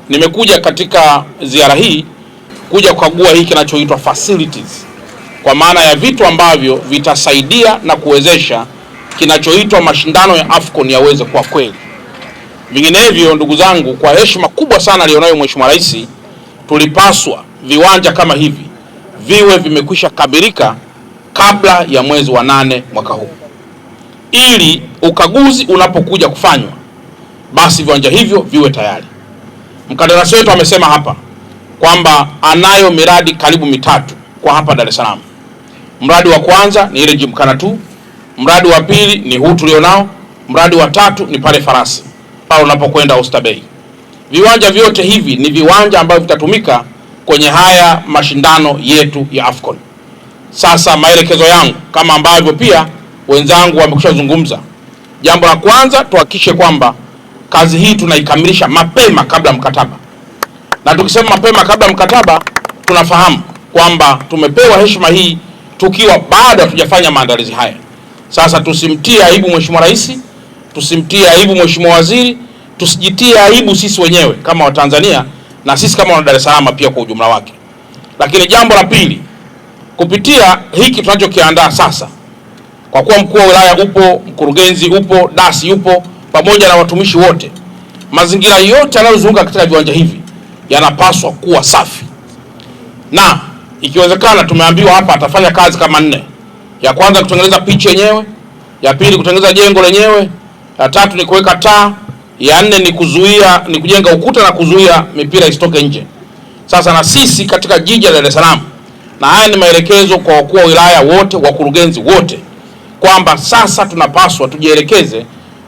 Nimekuja katika ziara hii kuja kukagua hii kinachoitwa facilities, kwa maana ya vitu ambavyo vitasaidia na kuwezesha kinachoitwa mashindano ya AFCON yaweze kuwa kweli. Vinginevyo, ndugu zangu, kwa heshima kubwa sana alionayo Mheshimiwa Rais, tulipaswa viwanja kama hivi viwe vimekwisha kamilika kabla ya mwezi wa 8 mwaka huu, ili ukaguzi unapokuja kufanywa basi viwanja hivyo viwe tayari. Mkandarasi wetu amesema hapa kwamba anayo miradi karibu mitatu kwa hapa Dar es Salaam. Mradi wa kwanza ni ile Gymkhana 2, mradi wa pili ni huu tulionao, mradi wa tatu ni pale Farasi pale unapokwenda Oysterbay. Viwanja vyote hivi ni viwanja ambavyo vitatumika kwenye haya mashindano yetu ya AFCON. Sasa maelekezo yangu kama ambavyo pia wenzangu wamekushazungumza, jambo la kwanza tuhakikishe kwamba kazi hii tunaikamilisha mapema kabla mkataba. Na tukisema mapema kabla mkataba, tunafahamu kwamba tumepewa heshima hii tukiwa bado hatujafanya maandalizi haya. Sasa tusimtie aibu Mheshimiwa Rais, tusimtie aibu Mheshimiwa Waziri, tusijitie aibu sisi wenyewe kama Watanzania na sisi kama wana Dar es Salaam pia kwa ujumla wake. Lakini jambo la pili, kupitia hiki tunachokiandaa sasa, kwa kuwa mkuu wa wilaya upo, mkurugenzi upo, dasi upo, pamoja na watumishi wote, mazingira yote yanayozunguka katika viwanja hivi yanapaswa kuwa safi. Na ikiwezekana, tumeambiwa hapa atafanya kazi kama 4. Ya kwanza kutengeneza pitch yenyewe, ya pili kutengeneza jengo lenyewe, ya tatu ni kuweka taa, ya 4 ni kujenga ukuta na kuzuia mipira isitoke nje. Sasa na sisi katika jiji la Dar es Salaam, na haya ni maelekezo kwa wakuu wa wilaya wote, wakurugenzi wote, kwamba sasa tunapaswa tujielekeze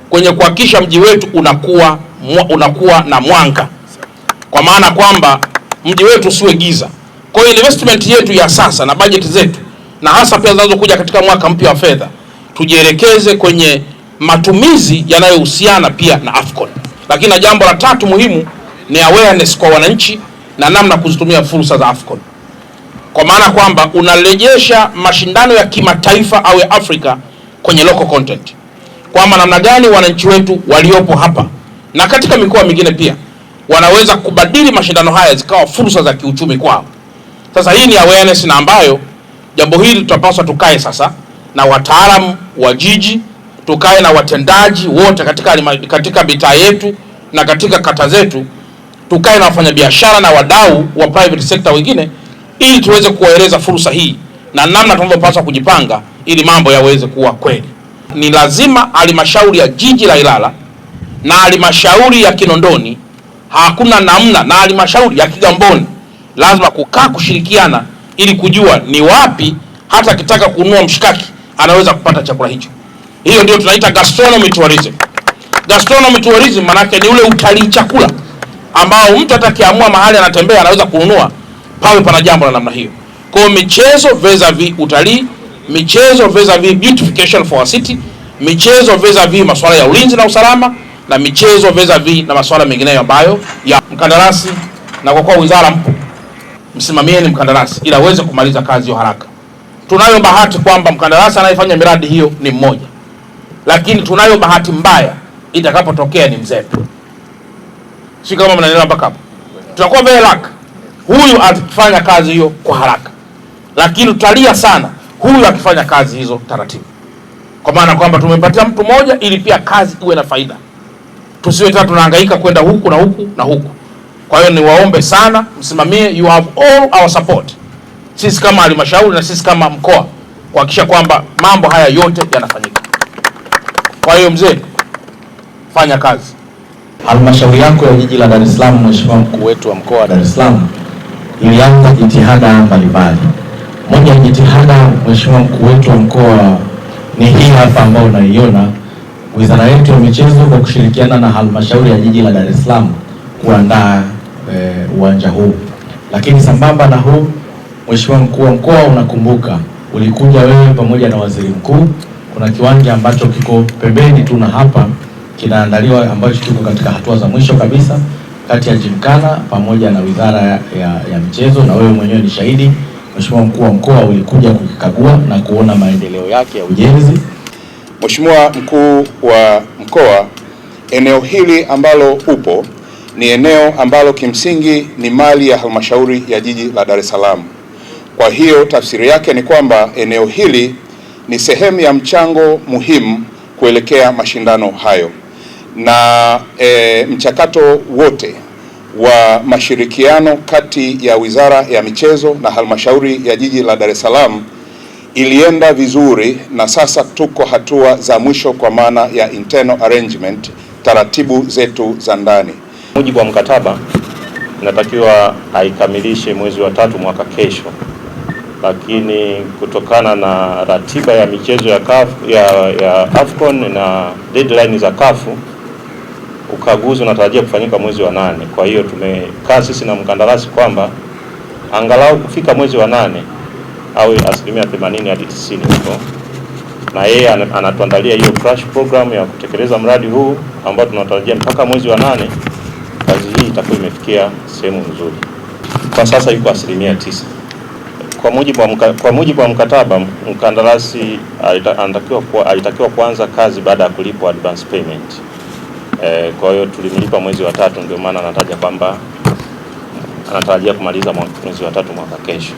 kwenye kuhakikisha mji wetu unakuwa na mwanga, kwa maana kwamba mji wetu usiwe giza. Kwa hiyo investment yetu ya sasa na budget zetu, na hasa pia zinazokuja katika mwaka mpya wa fedha, tujielekeze kwenye matumizi yanayohusiana pia na AFCON. Lakini na jambo la tatu muhimu ni awareness kwa wananchi na namna kuzitumia fursa za AFCON, kwa maana kwamba unarejesha mashindano ya kimataifa au ya Afrika kwenye local content, kwamba namna gani wananchi wetu waliopo hapa na katika mikoa mingine pia wanaweza kubadili mashindano haya zikawa fursa za kiuchumi kwao. Sasa hii ni awareness, na ambayo jambo hili tutapaswa tukae sasa na wataalamu wa jiji, tukae na watendaji wote katika mitaa yetu na katika kata zetu, tukae na wafanyabiashara na wadau wa private sector wengine, ili tuweze kuwaeleza fursa hii na namna tunavyopaswa kujipanga ili mambo yaweze kuwa kweli. Ni lazima halmashauri ya jiji la Ilala na halmashauri ya Kinondoni, hakuna namna, na halmashauri ya Kigamboni lazima kukaa kushirikiana ili kujua ni wapi hata akitaka kununua mshikaki anaweza kupata chakula hicho. Hiyo ndio tunaita gastronomy tourism. Gastronomy tourism manake ni ule utalii chakula ambao mtu atakiamua mahali anatembea anaweza kununua, pawe pana jambo la namna hiyo. Kwa michezo vis-a-vis utalii, michezo vis-a-vis beautification for our city, michezo vis-a-vis masuala ya ulinzi na usalama, na michezo vis-a-vis na masuala mengineyo ambayo ya mkandarasi. Na kwa kuwa wizara mpo, msimamieni mkandarasi ili aweze kumaliza kazi hiyo haraka. Tunayo bahati kwamba mkandarasi anayefanya miradi hiyo ni mmoja, lakini tunayo bahati mbaya itakapotokea ni mzetu. Si kama mnaelewa mpaka hapo? Tutakuwa very lucky huyu akifanya kazi hiyo kwa haraka, lakini tutalia sana huyu akifanya kazi hizo taratibu, kwa maana kwamba tumempatia mtu mmoja ili pia kazi iwe na faida, tusiwe tena tunahangaika kwenda huku na huku na huku. Kwa hiyo niwaombe sana msimamie, you have all our support, sisi kama halmashauri na sisi kama mkoa, kuhakikisha kwamba mambo haya yote yanafanyika. Kwa hiyo mzee, fanya kazi. Halmashauri yako ya jiji la Dar es Salaam, Mheshimiwa mkuu wetu wa mkoa wa Dar es Salaam, ilianza jitihada mbalimbali. Moja ya jitihada, Mheshimiwa mkuu wetu wa mkoa, ni hii hapa ambayo unaiona, wizara yetu ya michezo kwa kushirikiana na halmashauri ya jiji la Dar es Salaam kuandaa uwanja huu. Lakini sambamba na huu, Mheshimiwa mkuu wa mkoa, unakumbuka ulikuja wewe pamoja na waziri mkuu, kuna kiwanja ambacho kiko pembeni tu na hapa kinaandaliwa, ambacho kiko katika hatua za mwisho kabisa kati ya Gymkhana pamoja na wizara ya michezo, na wewe mwenyewe ni shahidi. Mheshimiwa mkuu wa mkoa, ulikuja kukikagua na kuona maendeleo yake ya ujenzi. Mheshimiwa mkuu wa mkoa, eneo hili ambalo upo ni eneo ambalo kimsingi ni mali ya halmashauri ya jiji la Dar es Salaam. Kwa hiyo tafsiri yake ni kwamba eneo hili ni sehemu ya mchango muhimu kuelekea mashindano hayo, na mchakato wote wa mashirikiano kati ya Wizara ya Michezo na halmashauri ya jiji la Dar es Salaam ilienda vizuri, na sasa tuko hatua za mwisho kwa maana ya internal arrangement, taratibu zetu za ndani. Mujibu wa mkataba inatakiwa aikamilishe mwezi wa 3 mwaka kesho, lakini kutokana na ratiba ya michezo ya AFCON na deadline za CAF, ukaguzi unatarajia kufanyika mwezi wa 8. Kwa hiyo tumekaa sisi na mkandarasi kwamba angalau kufika mwezi wa 8 au 80% hadi 90 huko, na yeye anatuandalia hiyo crash program ya kutekeleza mradi huu ambao tunatarajia mpaka mwezi wa 8 kazi hii itakuwa imefikia sehemu nzuri. Kwa sasa iko 9%. Kwa mujibu wa mkataba, mkandarasi alitakiwa kuanza kazi baada ya kulipwa advance payment. Kwa hiyo tulimlipa mwezi wa 3, ndio maana anataja kwamba anatarajia kumaliza mwezi wa 3 mwaka kesho.